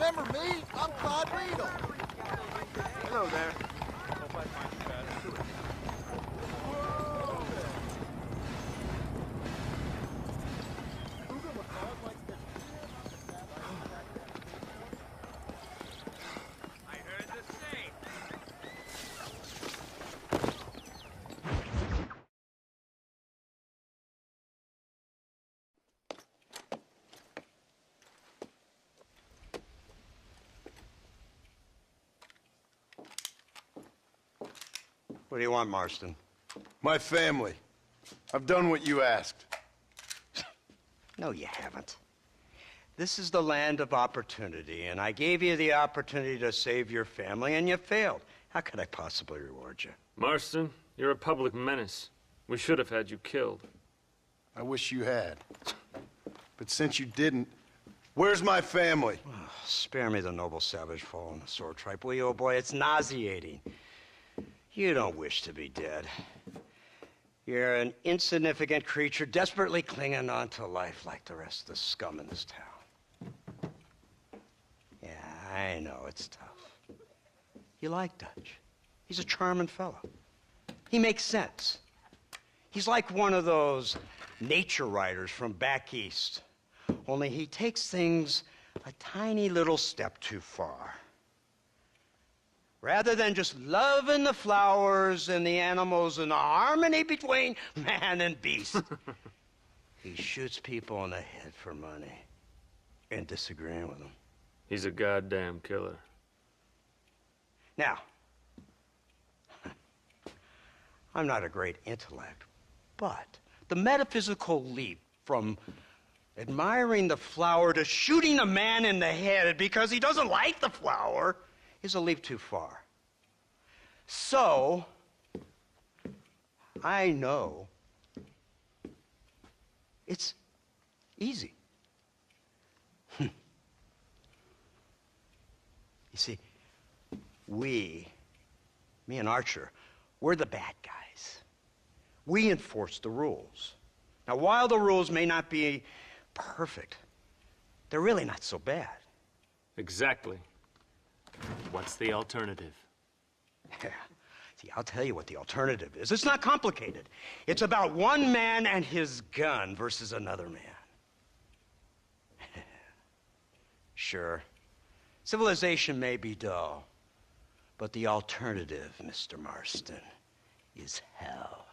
Remember me? I'm Claude Riedel. Hello there. What do you want, Marston? My family. I've done what you asked. No, you haven't. This is the land of opportunity, and I gave you the opportunity to save your family, and you failed. How could I possibly reward you? Marston, you're a public menace. We should have had you killed. I wish you had. But since you didn't, where's my family? Oh, spare me the noble savage fall on the sword tripe, will you, old boy? It's nauseating. You don't wish to be dead. You're an insignificant creature desperately clinging on to life like the rest of the scum in this town. Yeah, I know, it's tough. You like Dutch. He's a charming fellow. He makes sense. He's like one of those nature writers from back east. Only he takes things a tiny little step too far. Rather than just loving the flowers and the animals and the harmony between man and beast, he shoots people in the head for money and disagreeing with them. He's a goddamn killer. Now, I'm not a great intellect, but the metaphysical leap from admiring the flower to shooting a man in the head because he doesn't like the flower is a leap too far. So, I know it's easy. You see, me and Archer, we're the bad guys. We enforce the rules. Now, while the rules may not be perfect, they're really not so bad. Exactly. What's the alternative? Yeah. See, I'll tell you what the alternative is. It's not complicated. It's about one man and his gun versus another man. Sure, civilization may be dull, but the alternative, Mr. Marston, is hell.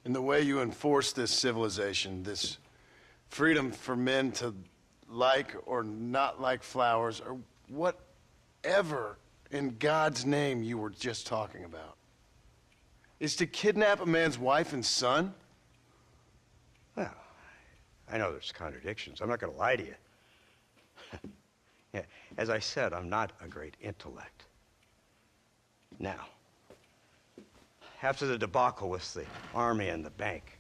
And the way you enforce this civilization, this freedom for men to like or not like flowers, or whatever in God's name you were just talking about, is to kidnap a man's wife and son? Well, I know there's contradictions. I'm not going to lie to you. Yeah, as I said, I'm not a great intellect. Now, after the debacle with the army and the bank,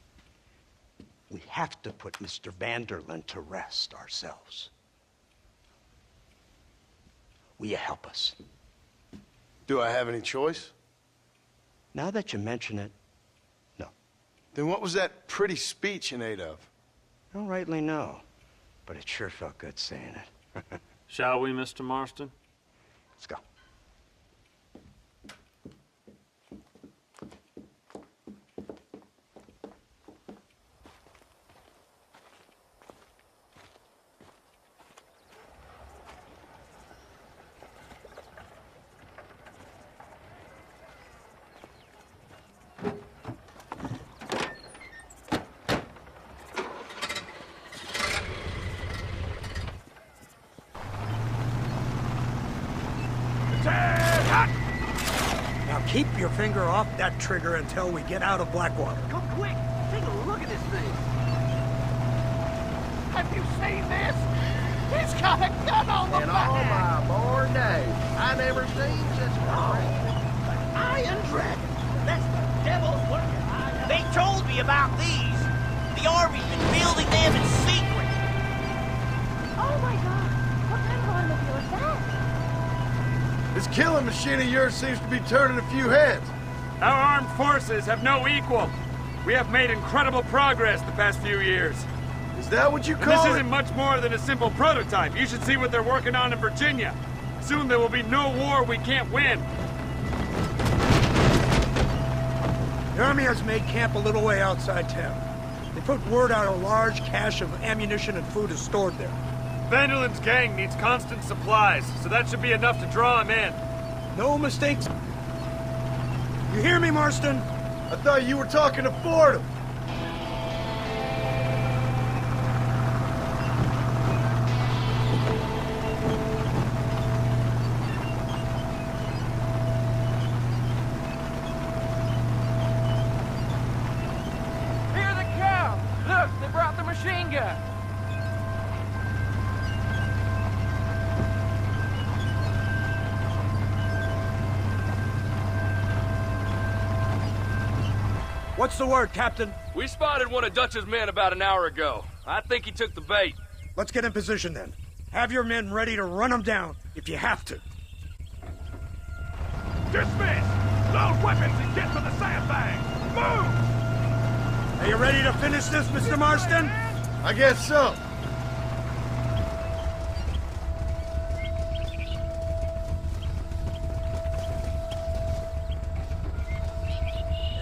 we have to put Mr. Vanderlyn to rest ourselves. Will you help us? Do I have any choice? Now that you mention it, no. Then what was that pretty speech in aid of? I don't rightly know, but it sure felt good saying it. Shall we, Mr. Marston? Let's go. Now keep your finger off that trigger until we get out of Blackwater. Come quick! Take a look at this thing! Have you seen this? He's got a gun on the back! In all my born days, I never seen such a thing. Iron Dragon! That's the devil's work! They told me about these! The Army's been building them in secret! Oh my god! What kind of automobile is that? This killing machine of yours seems to be turning a few heads. Our armed forces have no equal. We have made incredible progress the past few years. Is that what you And call this it? isn't much more than a simple prototype. You should see what they're working on in Virginia. Soon there will be no war we can't win. The army has made camp a little way outside town. They put word out a large cache of ammunition and food is stored there. Vanderland's gang needs constant supplies, so that should be enough to draw him in. No mistakes. You hear me, Marston? I thought you were talking to Fordham. Hear the cow! Look, they brought the machine gun! What's the word, Captain? We spotted one of Dutch's men about an hour ago. I think he took the bait. Let's get in position then. Have your men ready to run them down if you have to. Dismiss! Load weapons and get to the sandbags! Move! Are you ready to finish this, Mr. Marston? I guess so.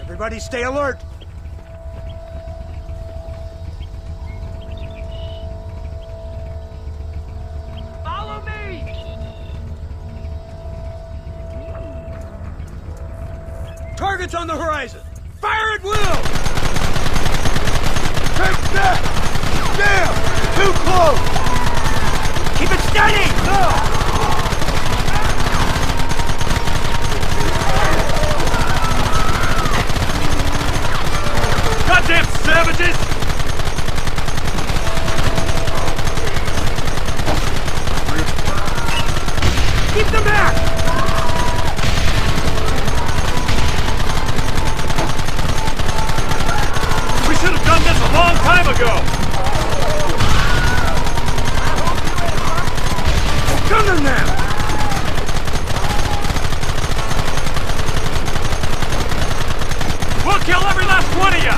Everybody stay alert. Follow me! Targets on the horizon. Fire at will! Take that! Damn! Too close! Keep it steady! Goddamn savages! Keep them back! We should have done this a long time ago! Gun them now! We'll kill every last one of you!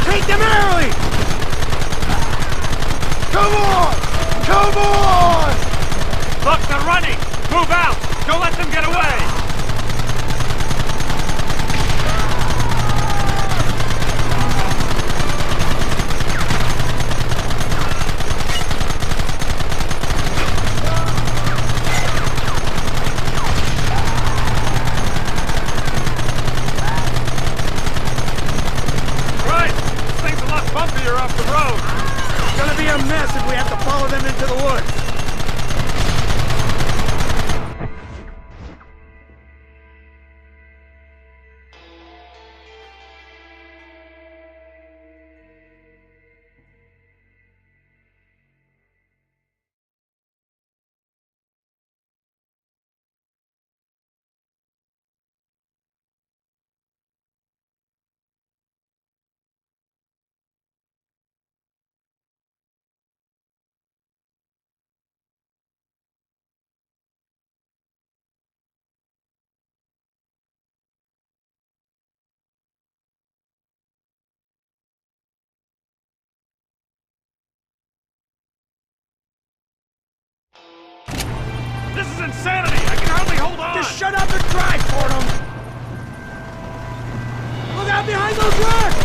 Take them early! Come on! Come on! Look, they're running! Move out! Don't let them get away! Right! This thing's a lot bumpier off the road! It's gonna be a mess if we have to follow them into the woods. This is insanity! I can hardly hold on! Just shut up and drive, Fordham! Look out behind those rocks!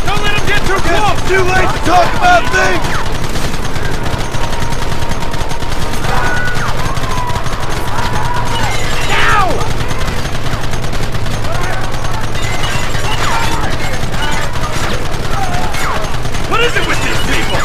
Don't let him get too close! It's too late to talk about things! What is it with these people?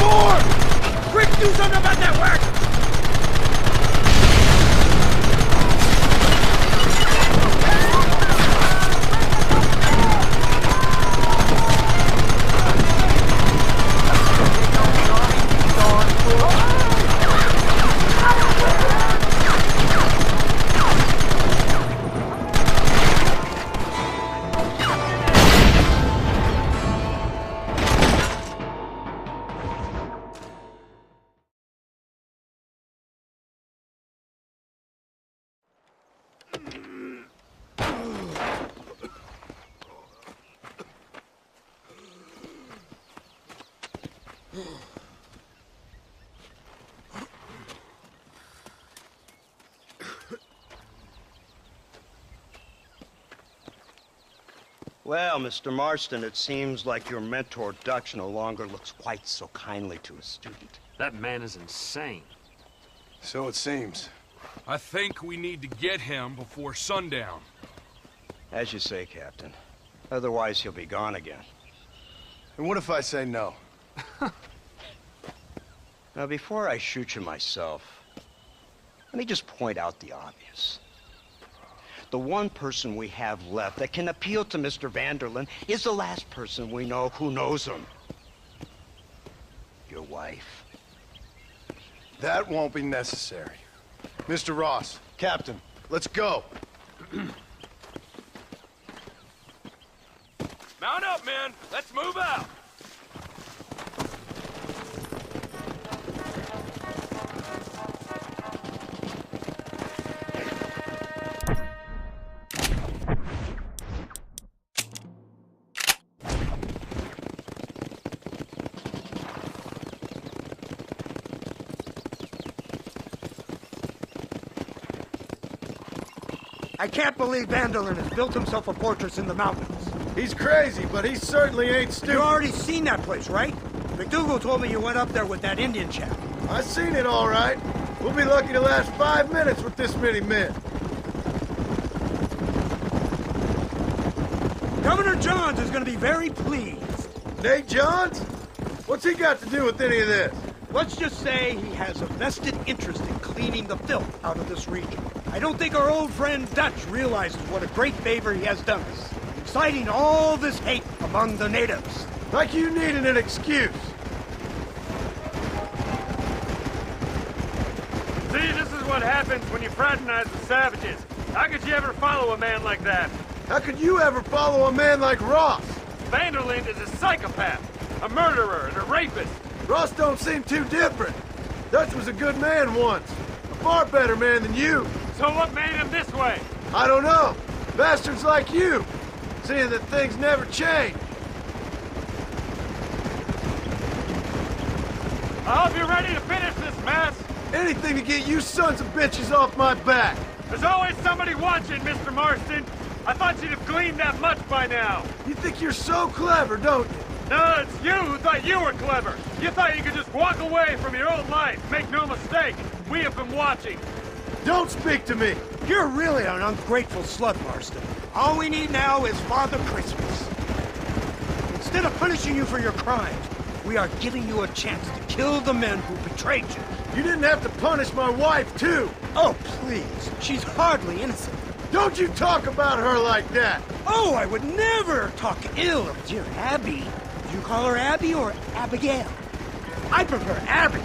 4! Quick, do something about that wagon! Well, Mr. Marston, it seems like your mentor Dutch no longer looks quite so kindly to his student. That man is insane. So it seems. I think we need to get him before sundown. As you say, Captain. Otherwise, he'll be gone again. And what if I say no? Now, before I shoot you myself, let me just point out the obvious. The one person we have left that can appeal to Mr. Vanderlyn is the last person we know who knows him. Your wife. That won't be necessary. Mr. Ross, Captain, let's go. Mount up, men. Let's move out. I can't believe Vanderlyn has built himself a fortress in the mountains. He's crazy, but he certainly ain't stupid. You already seen that place, right? McDougal told me you went up there with that Indian chap. I seen it all right. We'll be lucky to last 5 minutes with this many men. Governor Johns is going to be very pleased. Nate Johns? What's he got to do with any of this? Let's just say he has a vested interest in cleaning the filth out of this region. I don't think our old friend Dutch realizes what a great favor he has done us, inciting all this hate among the natives. Like you needed an excuse. See, this is what happens when you fraternize the savages. How could you ever follow a man like that? How could you ever follow a man like Ross? Vanderlyn is a psychopath, a murderer, and a rapist. Ross don't seem too different. Dutch was a good man once. A far better man than you. So what made him this way? I don't know. Bastards like you. Seeing that things never change. I hope you're ready to finish this mess. Anything to get you sons of bitches off my back. There's always somebody watching, Mr. Marston. I thought you'd have gleaned that much by now. You think you're so clever, don't you? No, it's you who thought you were clever. You thought you could just walk away from your old life. Make no mistake, we have been watching. Don't speak to me! You're really an ungrateful slut, Marston. All we need now is Father Christmas. Instead of punishing you for your crimes, we are giving you a chance to kill the men who betrayed you. You didn't have to punish my wife, too! Oh, please. She's hardly innocent. Don't you talk about her like that! Oh, I would never talk ill of dear Abby. Do you call her Abby or Abigail? I prefer Abby.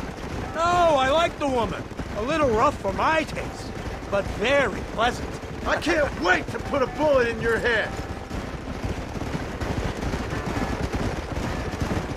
No, I like the woman. A little rough for my taste, but very pleasant. I can't wait to put a bullet in your head!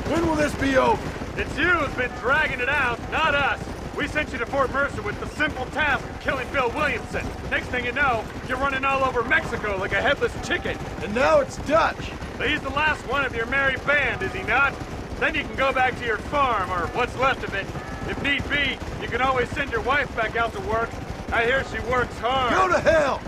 When will this be over? It's you who's been dragging it out, not us. We sent you to Fort Mercer with the simple task of killing Bill Williamson. Next thing you know, you're running all over Mexico like a headless chicken. And now it's Dutch. But he's the last one of your merry band, is he not? Then you can go back to your farm, or what's left of it. If need be, you can always send your wife back out to work. I hear she works hard. Go to hell!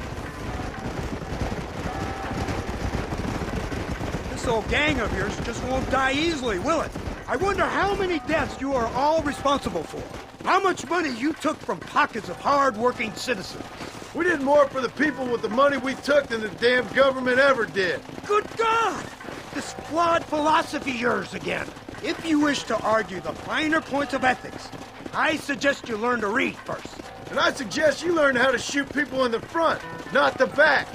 This old gang of yours just won't die easily, will it? I wonder how many deaths you are all responsible for. How much money you took from pockets of hard-working citizens. We did more for the people with the money we took than the damn government ever did. Good God! This flawed philosophy of yours again. If you wish to argue the finer points of ethics, I suggest you learn to read first. And I suggest you learn how to shoot people in the front, not the back.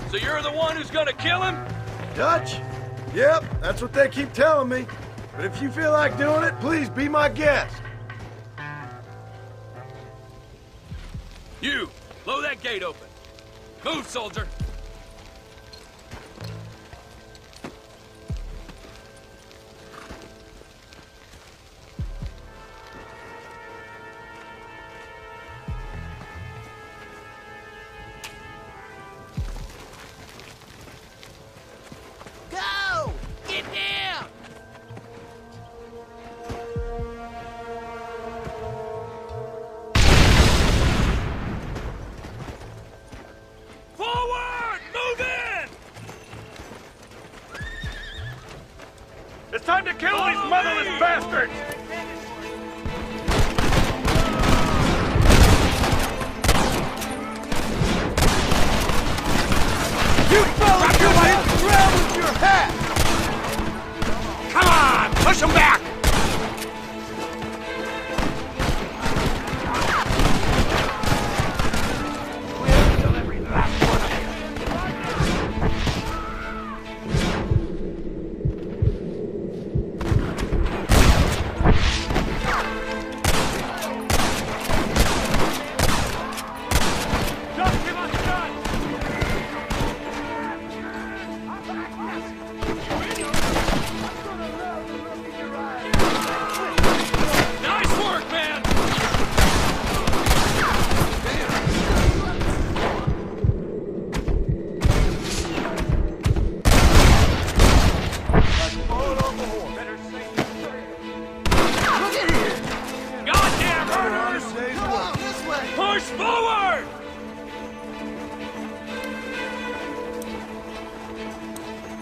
So you're the one who's gonna kill him? Dutch? Yep, that's what they keep telling me. But if you feel like doing it, please be my guest. You, blow that gate open. Move, soldier. Go! Get down! Forward! Move in! It's time to kill these motherless bastards! You fellas, you hit the ground with your hat! Come on, push him back! We'll kill every last one of you. Just give us guns! Nice work, man! Look at here! Goddamn murderers! Come on, this way! Push forward!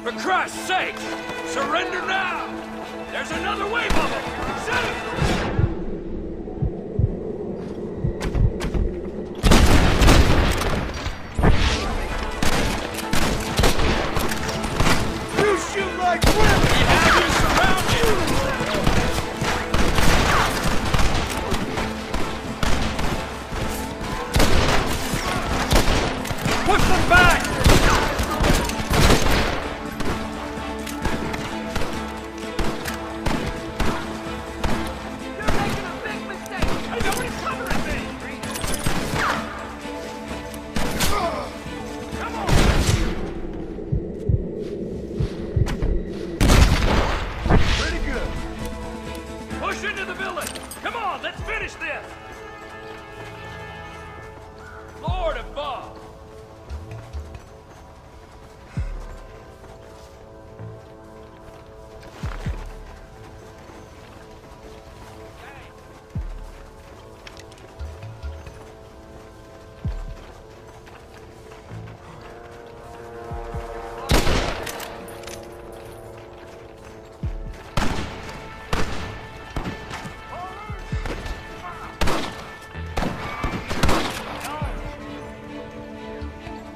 For Christ's sake, surrender now! There's another wave of them! Set it! You Push them back! You're making a big mistake! Hey, nobody's covering me! Come on! Pretty good. Push into the village! Come on, let's finish this! Lord above!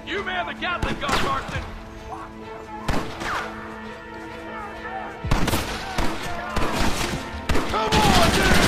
You man the Gatling gun, Marston! Come on, dude!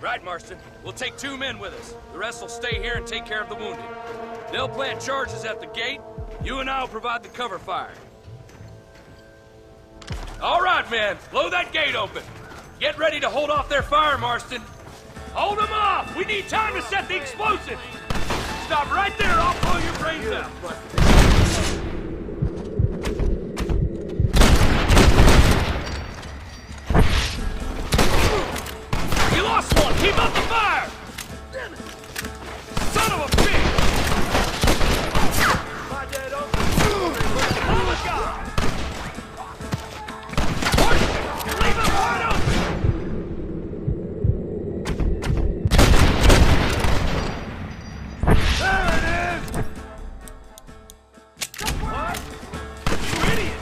Right, Marston. We'll take 2 men with us. The rest will stay here and take care of the wounded. They'll plant charges at the gate. You and I will provide the cover fire. All right, men. Blow that gate open. Get ready to hold off their fire, Marston. Hold them off! We need time to set the explosive! Stop right there, I'll blow your brains out! We lost one! Keep up the fire! Damn it! Son of a bitch! My dead uncle! Oh my God! Leave him wide open! There it is! What? You idiot!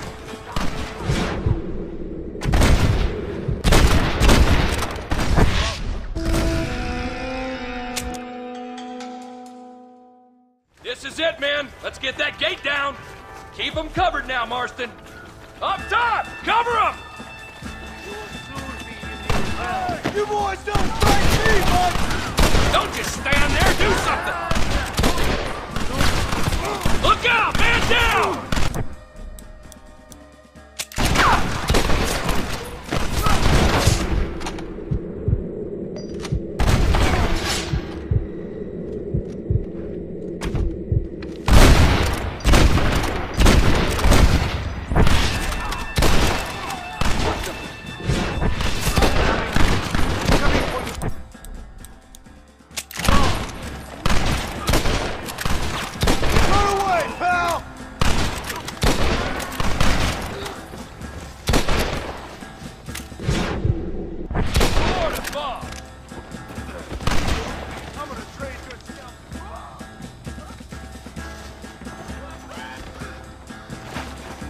This is it, man. Let's get that gate down. Keep them covered now, Marston. Up top! Cover them! You boys don't fight me, bud! Don't just stand there, do something! Look out, man down!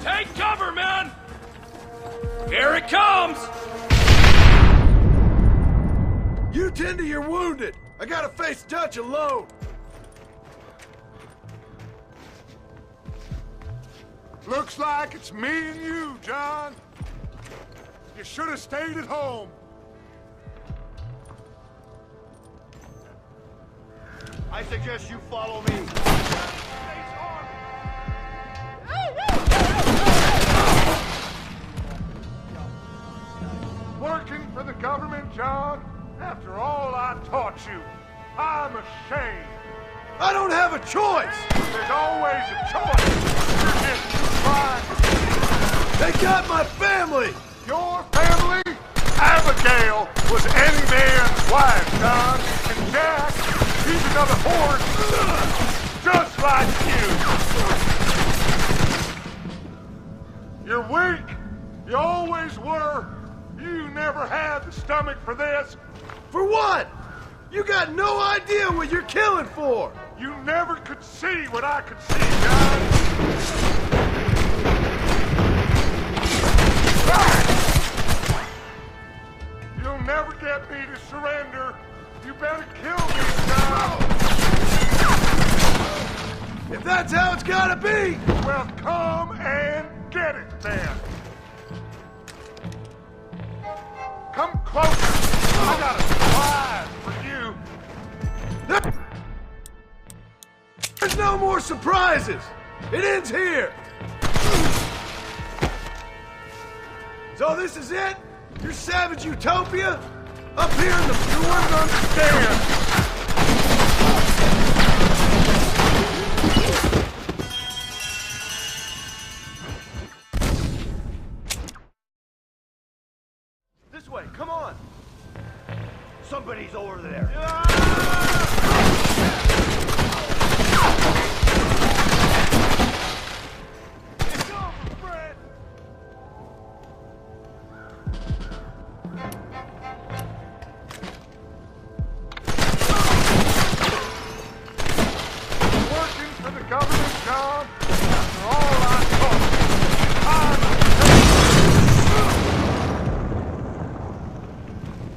Take cover, men! Here it comes! You tend to your wounded. I gotta face Dutch alone. Looks like it's me and you, John. You should have stayed at home. I suggest you follow me. Working for the government John, after all I taught you, I'm ashamed. I don't have a choice! There's always a choice. You're just too blind. They got my family! Your family? Abigail was any man's wife, John. And Jack, he's another horse, just like you. You're weak. You always were. You never had the stomach for this. For what? You got no idea what you're killing for! You never could see what I could see, John. You'll never get me to surrender. You better kill me, John. If that's how it's gotta be! Well, come and get it, then. Come closer. I got a surprise for you. There's no more surprises! It ends here! So this is it? Your savage utopia? Up here in the... You wouldn't understand. This way, come on! Somebody's over there. It's over, Fred! Working for the government, John. After all I taught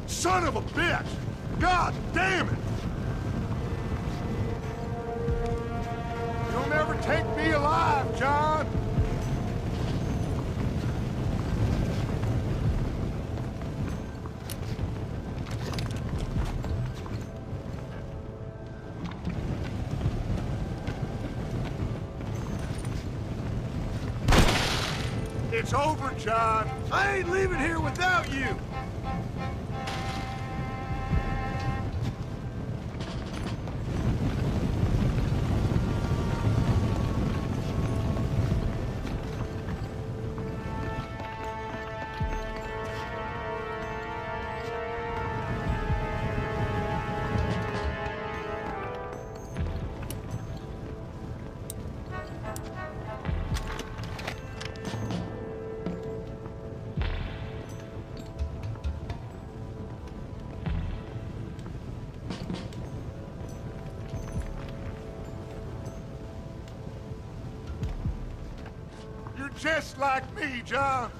you, son of a bitch! God damn it! You'll never take me alive, John. It's over, John. I ain't leaving here without you! Just like me, John.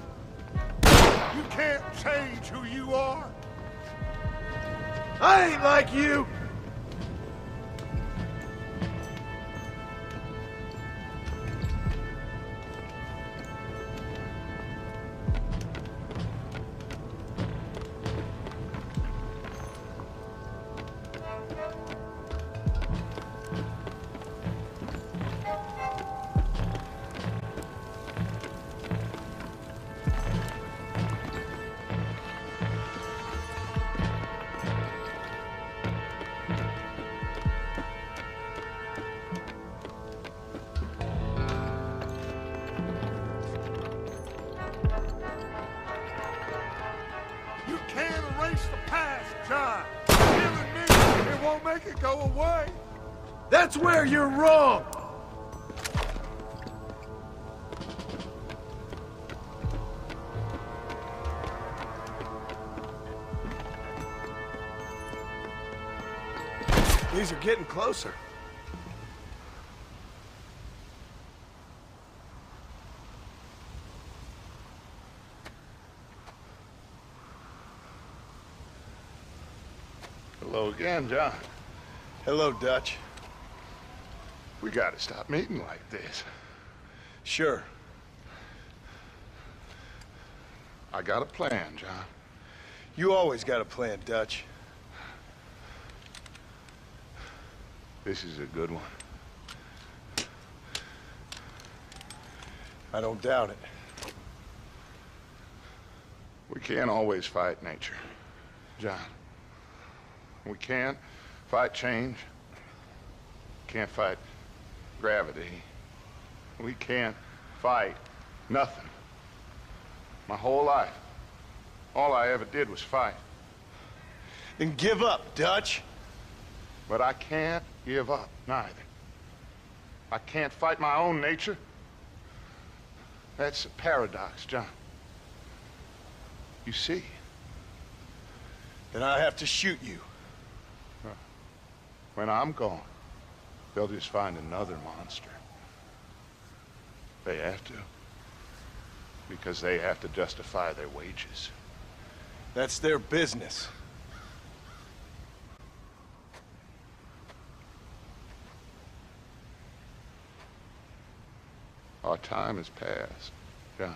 You can't change who you are. I ain't like you! You can't erase the past, John. Killing me, it won't make it go away. That's where you're wrong! These are getting closer. Hello again, John. Hello, Dutch. We gotta stop meeting like this. Sure. I got a plan, John. You always got a plan, Dutch. This is a good one. I don't doubt it. We can't always fight nature. John. We can't fight change. Can't fight gravity. We can't fight nothing. My whole life, all I ever did was fight. Then give up, Dutch. But I can't give up, neither. I can't fight my own nature. That's a paradox, John. You see? Then I have to shoot you. When I'm gone, they'll just find another monster. They have to. Because they have to justify their wages. That's their business. Our time has passed, John.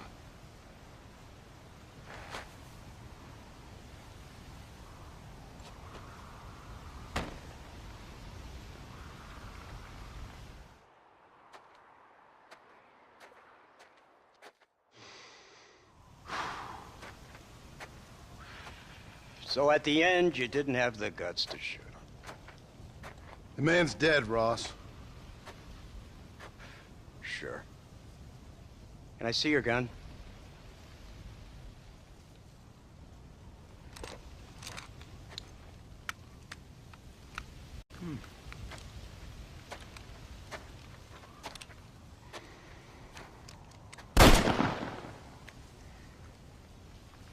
So at the end, you didn't have the guts to shoot him. The man's dead, Ross. Sure. Can I see your gun?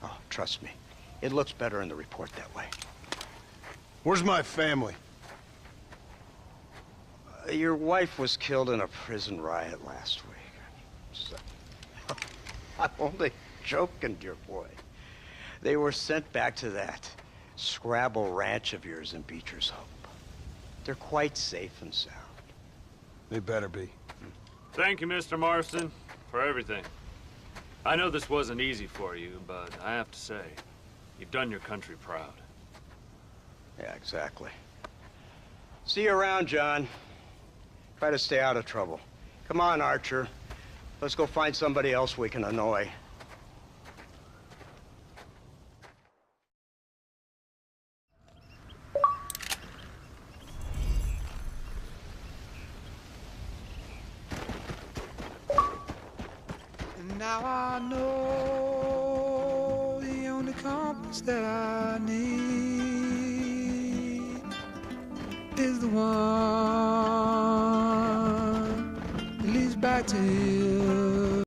Oh, trust me. It looks better in the report that way. Where's my family? Your wife was killed in a prison riot last week. So, I'm only joking, dear boy. They were sent back to that Scrabble ranch of yours in Beecher's Hope. They're quite safe and sound. They better be. Thank you, Mr. Marston, for everything. I know this wasn't easy for you, but I have to say, you've done your country proud. Yeah, exactly. See you around, John. Try to stay out of trouble. Come on, Archer. Let's go find somebody else we can annoy. And now I know the only compass that I need is the one that leads back to you.